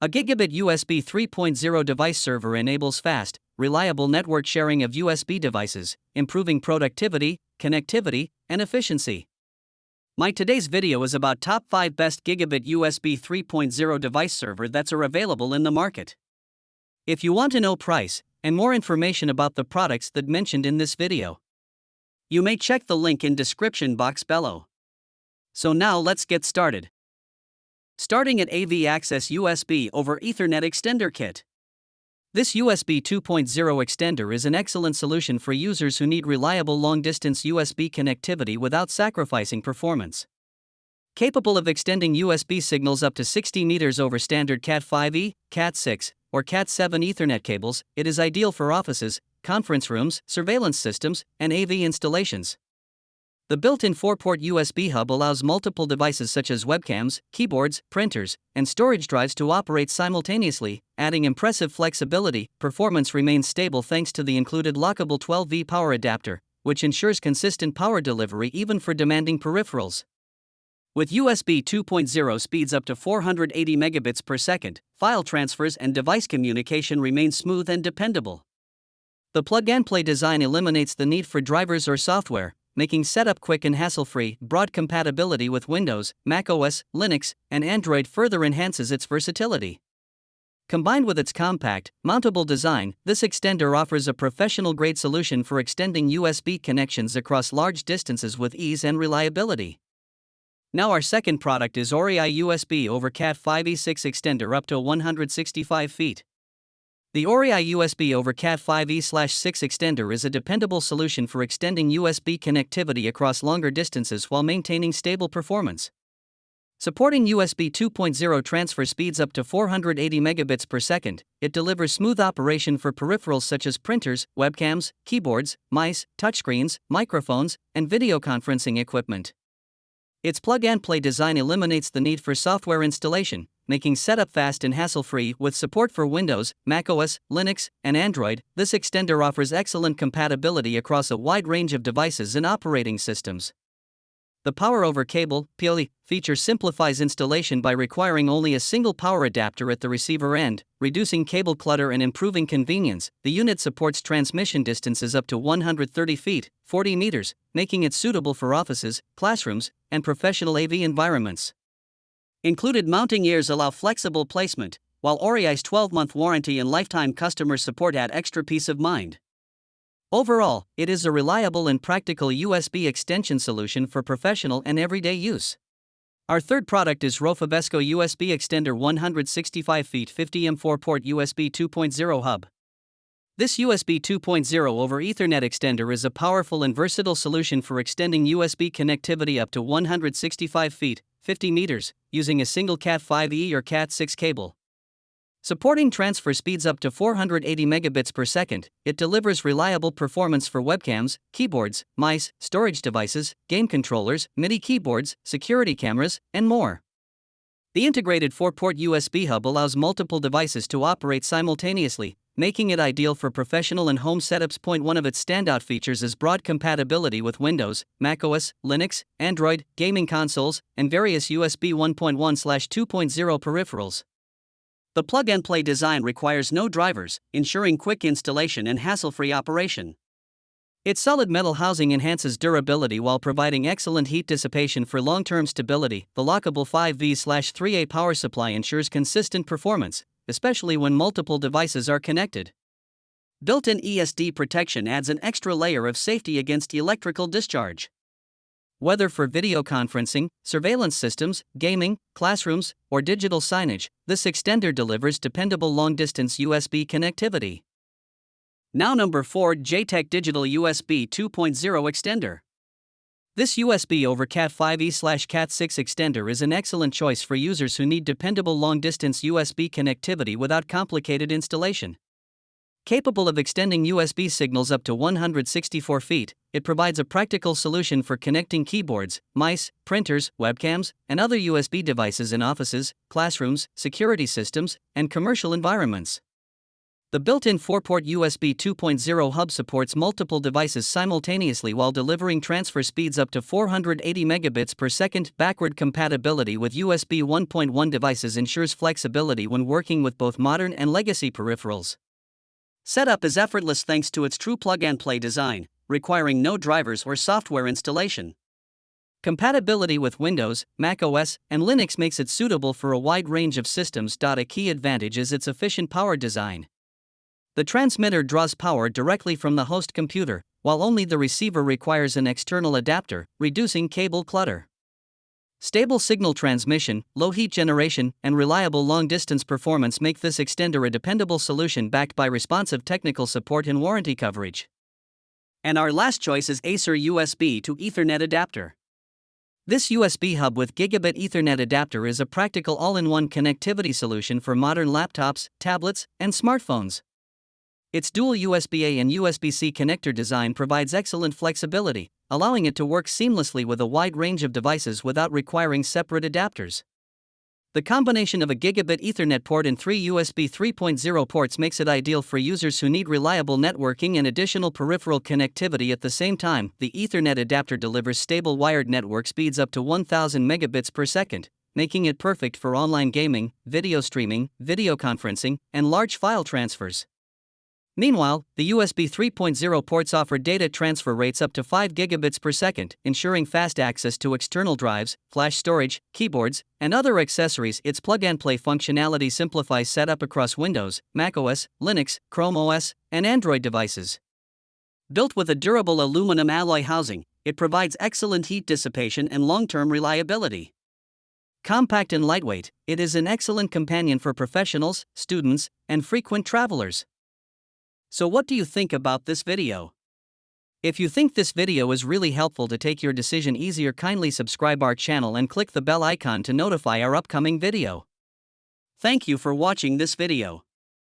A Gigabit USB 3.0 device server enables fast, reliable network sharing of USB devices, improving productivity, connectivity, and efficiency. My today's video is about top 5 best Gigabit USB 3.0 device server that are available in the market. If you want to know price and more information about the products that mentioned in this video, you may check the link in description box below. So now let's get started. Starting at AV Access USB over Ethernet Extender Kit. This USB 2.0 extender is an excellent solution for users who need reliable long-distance USB connectivity without sacrificing performance. Capable of extending USB signals up to 60 meters over standard Cat5e, Cat6, or Cat7 Ethernet cables, it is ideal for offices, conference rooms, surveillance systems, and AV installations. The built-in 4-port USB hub allows multiple devices such as webcams, keyboards, printers, and storage drives to operate simultaneously, adding impressive flexibility. Performance remains stable thanks to the included lockable 12V power adapter, which ensures consistent power delivery even for demanding peripherals. With USB 2.0 speeds up to 480 megabits per second, file transfers and device communication remain smooth and dependable. The plug-and-play design eliminates the need for drivers or software, making setup quick and hassle-free. Broad compatibility with Windows, macOS, Linux, and Android further enhances its versatility. Combined with its compact, mountable design, this extender offers a professional-grade solution for extending USB connections across large distances with ease and reliability. Now our second product is ORI USB over Cat5e6 extender up to 165 feet. The ORI USB over Cat5e/6 extender is a dependable solution for extending USB connectivity across longer distances while maintaining stable performance. Supporting USB 2.0 transfer speeds up to 480 megabits per second, it delivers smooth operation for peripherals such as printers, webcams, keyboards, mice, touchscreens, microphones, and video conferencing equipment. Its plug-and-play design eliminates the need for software installation, making setup fast and hassle-free. With support for Windows, macOS, Linux, and Android, this extender offers excellent compatibility across a wide range of devices and operating systems. The Power over Cable (PoE) feature simplifies installation by requiring only a single power adapter at the receiver end, reducing cable clutter and improving convenience. The unit supports transmission distances up to 130 feet, 40 meters, making it suitable for offices, classrooms, and professional AV environments. Included mounting ears allow flexible placement, while ORI's 12-month warranty and lifetime customer support add extra peace of mind. Overall, it is a reliable and practical USB extension solution for professional and everyday use. Our third product is Rofabesco USB Extender 165 feet 50mm 4-port USB 2.0 hub. This USB 2.0 over Ethernet extender is a powerful and versatile solution for extending USB connectivity up to 165 feet, 50 meters, using a single Cat5e or Cat6 cable. Supporting transfer speeds up to 480 megabits per second, it delivers reliable performance for webcams, keyboards, mice, storage devices, game controllers, MIDI keyboards, security cameras, and more. The integrated 4-port USB hub allows multiple devices to operate simultaneously, making it ideal for professional and home setups. One of its standout features is broad compatibility with Windows, macOS, Linux, Android, gaming consoles, and various USB 1.1/2.0 peripherals. The plug-and-play design requires no drivers, ensuring quick installation and hassle-free operation. Its solid metal housing enhances durability while providing excellent heat dissipation for long-term stability. The lockable 5V/3A power supply ensures consistent performance, especially when multiple devices are connected. Built-in ESD protection adds an extra layer of safety against electrical discharge. Whether for video conferencing, surveillance systems, gaming, classrooms, or digital signage, this extender delivers dependable long-distance USB connectivity. Now number 4, JTEC Digital USB 2.0 Extender. This USB over Cat5e/Cat6 extender is an excellent choice for users who need dependable long-distance USB connectivity without complicated installation. Capable of extending USB signals up to 164 feet, it provides a practical solution for connecting keyboards, mice, printers, webcams, and other USB devices in offices, classrooms, security systems, and commercial environments. The built-in 4-port USB 2.0 hub supports multiple devices simultaneously while delivering transfer speeds up to 480 megabits per second. Backward compatibility with USB 1.1 devices ensures flexibility when working with both modern and legacy peripherals. Setup is effortless thanks to its true plug-and-play design, requiring no drivers or software installation. Compatibility with Windows, Mac OS, and Linux makes it suitable for a wide range of systems. A key advantage is its efficient power design. The transmitter draws power directly from the host computer, while only the receiver requires an external adapter, reducing cable clutter. Stable signal transmission, low heat generation, and reliable long-distance performance make this extender a dependable solution backed by responsive technical support and warranty coverage. And our last choice is Acer USB to Ethernet adapter. This USB hub with Gigabit Ethernet adapter is a practical all-in-one connectivity solution for modern laptops, tablets, and smartphones. Its dual USB-A and USB-C connector design provides excellent flexibility, allowing it to work seamlessly with a wide range of devices without requiring separate adapters. The combination of a Gigabit Ethernet port and 3 USB 3.0 ports makes it ideal for users who need reliable networking and additional peripheral connectivity at the same time. The Ethernet adapter delivers stable wired network speeds up to 1000 megabits per second, making it perfect for online gaming, video streaming, video conferencing, and large file transfers. Meanwhile, the USB 3.0 ports offer data transfer rates up to 5 gigabits per second, ensuring fast access to external drives, flash storage, keyboards, and other accessories. Its plug-and-play functionality simplifies setup across Windows, Mac OS, Linux, Chrome OS, and Android devices. Built with a durable aluminum alloy housing, it provides excellent heat dissipation and long-term reliability. Compact and lightweight, it is an excellent companion for professionals, students, and frequent travelers. So what do you think about this video? If you think this video is really helpful to take your decision easier, kindly subscribe our channel and click the bell icon to notify our upcoming video. Thank you for watching this video.